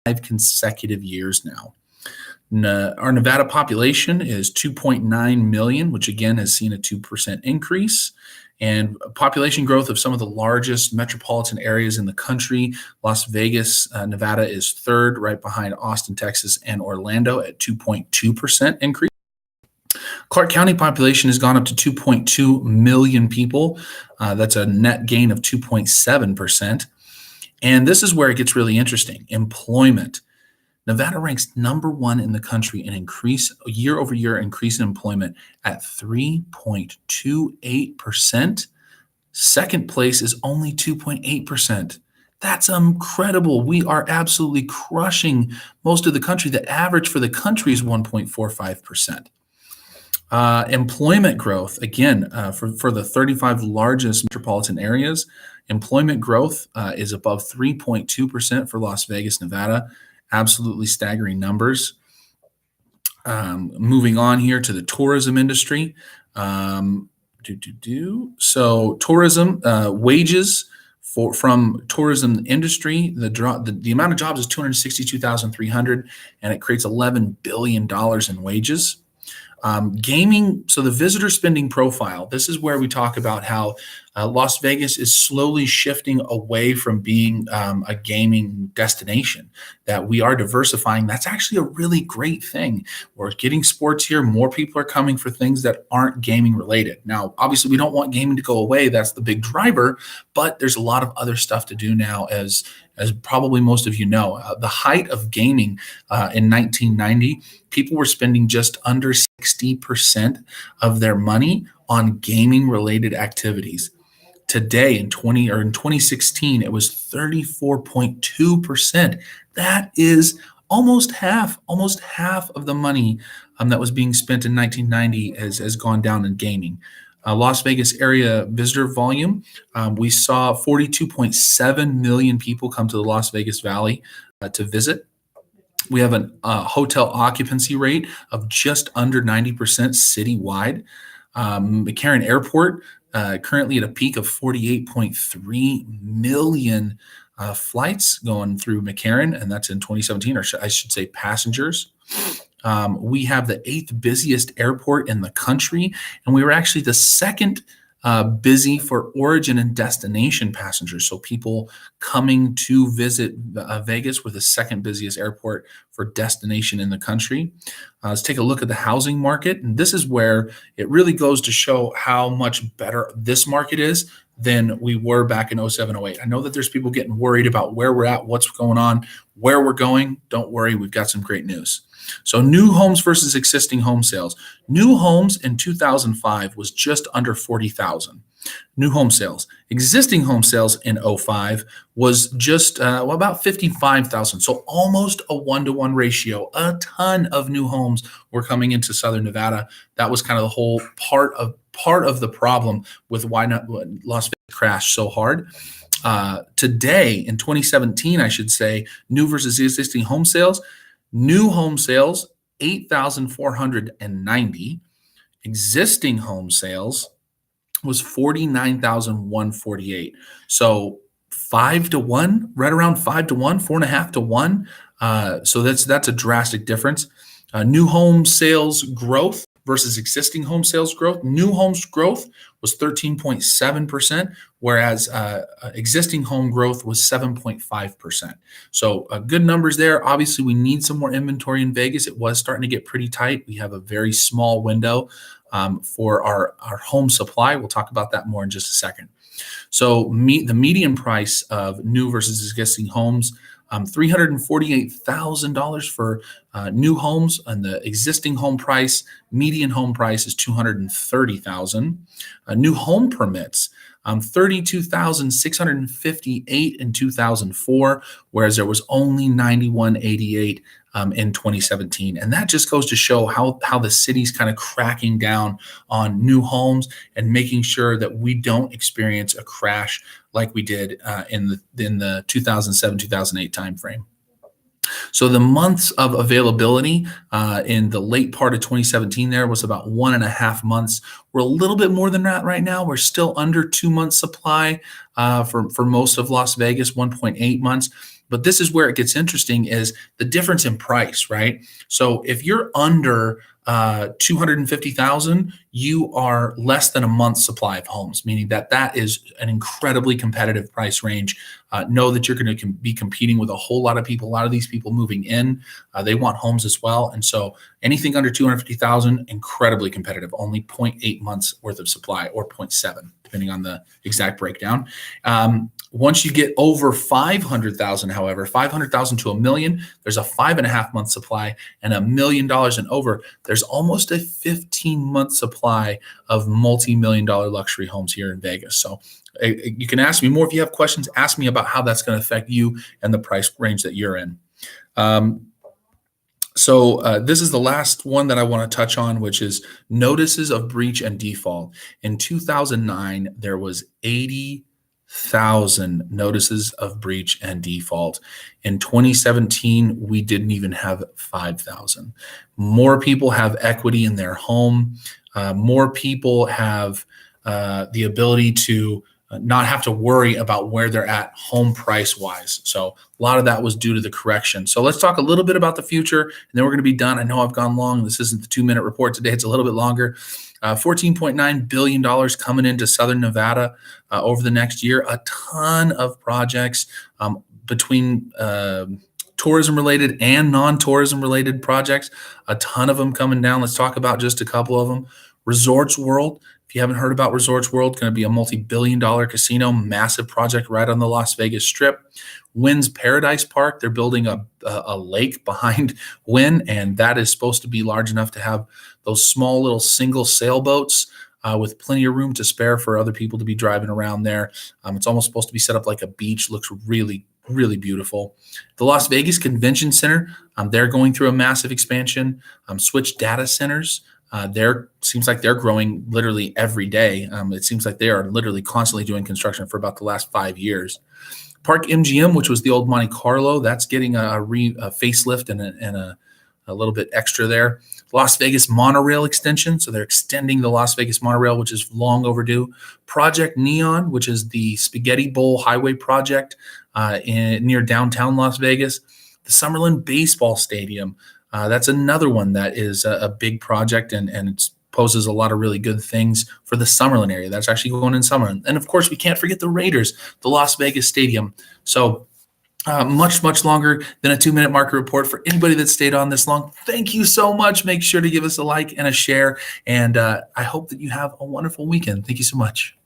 consecutive years now. Our Nevada population is 2.9 million, which again has seen a 2% increase. And population growth of some of the largest metropolitan areas in the country. Las Vegas, Nevada is third, right behind Austin, Texas, and Orlando at 2.2% increase. Clark County population has gone up to 2.2 million people. That's a net gain of 2.7%. And this is where it gets really interesting. Employment. Nevada ranks number one in the country in year-over-year increase in employment at 3.28%. Second place is only 2.8%. That's incredible. We are absolutely crushing most of the country. The average for the country is 1.45%. Employment growth, again, for the 35 largest metropolitan areas, employment growth is above 3.2% for Las Vegas, Nevada. Absolutely staggering numbers. Moving on here to the tourism industry. So tourism wages from tourism industry, the amount of jobs is 262,300, and it creates $11 billion in wages. Gaming, so the visitor spending profile, this is where we talk about how Las Vegas is slowly shifting away from being a gaming destination, that we are diversifying. That's actually a really great thing. We're getting sports here. More people are coming for things that aren't gaming related. Now, obviously, we don't want gaming to go away. That's the big driver, but there's a lot of other stuff to do now, as probably most of you know. The height of gaming in 1990, people were spending just under 60% of their money on gaming-related activities. Today, in 2016, it was 34.2%. That is almost half of the money that was being spent in 1990 has gone down in gaming. Las Vegas area visitor volume, we saw 42.7 million people come to the Las Vegas Valley to visit. We have a hotel occupancy rate of just under 90% citywide. McCarran Airport, currently at a peak of 48.3 million flights going through McCarran, and that's in 2017, or I should say passengers. We have the 8th busiest airport in the country, and we were actually the second busy for origin and destination passengers. So people coming to visit Vegas, we're the second busiest airport for destination in the country. Let's take a look at the housing market. And this is where it really goes to show how much better this market is than we were back in 07, 08. I know that there's people getting worried about where we're at, what's going on, where we're going. Don't worry, we've got some great news. So new homes versus existing home sales. New homes in 2005 was just under 40,000. New home sales. Existing home sales in 05 was just about 55,000. So almost a 1-to-1 ratio. A ton of new homes were coming into Southern Nevada. That was kind of the whole part of the problem with why Las Vegas crashed so hard. Today, in 2017, I should say, new versus existing home sales. New home sales, 8,490. Existing home sales was 49,148. So 5-to-1, right around 5-to-1, 4.5-to-1. So that's a drastic difference. New home sales growth versus existing home sales growth. New homes growth was 13.7%, whereas existing home growth was 7.5%. So good numbers there. Obviously, we need some more inventory in Vegas. It was starting to get pretty tight. We have a very small window for our home supply. We'll talk about that more in just a second. So the median price of new versus existing homes, $348,000 for new homes, and the existing home price, median home price is $230,000. New home permits, 32,658 in 2004, whereas there was only 9188 in 2017. And that just goes to show how the city's kind of cracking down on new homes and making sure that we don't experience a crash like we did in the 2007-2008 timeframe. So the months of availability in the late part of 2017 there was about 1.5 months. We're a little bit more than that right now. We're still under 2 months supply for most of Las Vegas, 1.8 months. But this is where it gets interesting is the difference in price, right? So if you're under 250,000, you are less than a month's supply of homes, meaning that that is an incredibly competitive price range. Know that you're going to be competing with a whole lot of people. A lot of these people moving in, they want homes as well. And so anything under 250,000, incredibly competitive, only 0.8 months worth of supply or 0.7, depending on the exact breakdown. Once you get over 500,000, however, 500,000 to $1 million, there's a 5.5 month supply, and $1 million and over, there's almost a 15-month supply of multi-million-dollar luxury homes here in Vegas. So you can ask me more if you have questions. Ask me about how that's going to affect you and the price range that you're in. This is the last one that I want to touch on, which is notices of breach and default. In 2009, there was 80,000 notices of breach and default. In 2017, we didn't even have 5,000. More people have equity in their home. More people have the ability to not have to worry about where they're at home price wise. So a lot of that was due to the correction. So let's talk a little bit about the future, and then we're going to be done. I know I've gone long. This isn't the 2-minute report today. It's a little bit longer. $14.9 billion coming into Southern Nevada over the next year. A ton of projects between tourism related and non-tourism related projects. A ton of them coming down. Let's talk about just a couple of them. Resorts World. If you haven't heard about Resorts World, going to be a multi-billion-dollar casino, massive project right on the Las Vegas Strip. Wynn's Paradise Park, they're building a lake behind Wynn, and that is supposed to be large enough to have those small little single sailboats with plenty of room to spare for other people to be driving around there. It's almost supposed to be set up like a beach. Looks really, really beautiful. The Las Vegas Convention Center, they're going through a massive expansion. Switch Data Centers, seems like they're growing literally every day. It seems like they are literally constantly doing construction for about the last 5 years. Park MGM, which was the old Monte Carlo, that's getting a facelift and a little bit extra there. Las Vegas Monorail extension, so they're extending the Las Vegas Monorail, which is long overdue. Project Neon, which is the Spaghetti Bowl Highway project near downtown Las Vegas. The Summerlin Baseball Stadium, that's another one that is a big project and it poses a lot of really good things for the Summerlin area. That's actually going in Summerlin. And of course, we can't forget the Raiders, the Las Vegas Stadium. So much, much longer than a 2-minute market report. For anybody that stayed on this long, thank you so much. Make sure to give us a like and a share. And I hope that you have a wonderful weekend. Thank you so much.